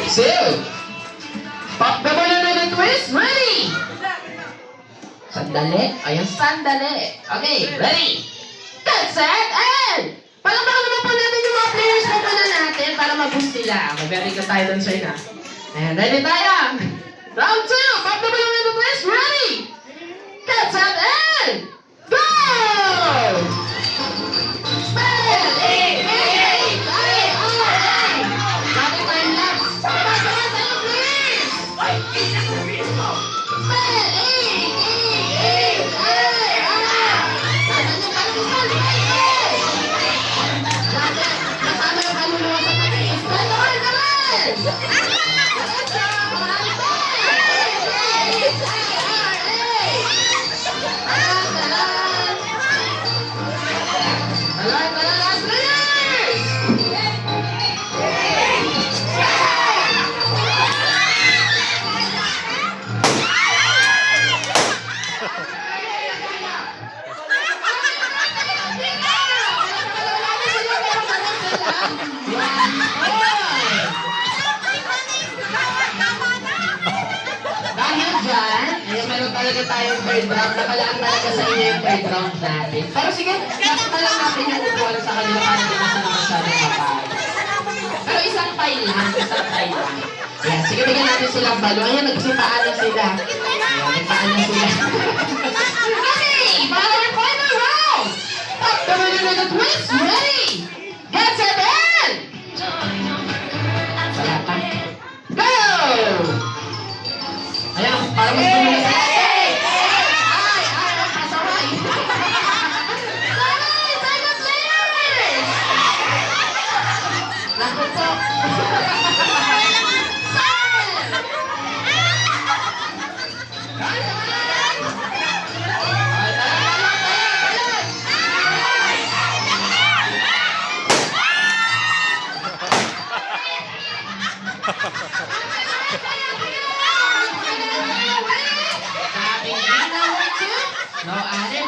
Exhale. Pop the balloon with a twist. Ready? Sandali. Ayan, sandali. Okay, ready? Get set, and palakpakan naman po natin yung mga players na pala natin para mag-boost nila. Okay, very good tayo doon, Shayna. Ayan, ready tayo. Round 2. Pop the balloon with a twist. Ready? Get set, and go! Spin! Bakit time lapse? Sabay-sabay tayo, please! Dahil dyan, meron talaga tayong third round. Nakalaan talaga sa inyo yung third round natin. Pero sige, last na lang natin yung upuan sa kanila para di nasa naman siya ng kapal. Pero isang tile lang, Ayan, sige, bigyan natin silang balo. Ayan, nagsipaan na sila. Ayan, nagpaan na sila. Okay, para yung final round! Pop the balloon with a twist, ready? Get set, and wala pa. Go! Ayan, para mas tumalas. Ay, pasaway. Sorry, second players! Naku po. Sabi niya, number 2, no added.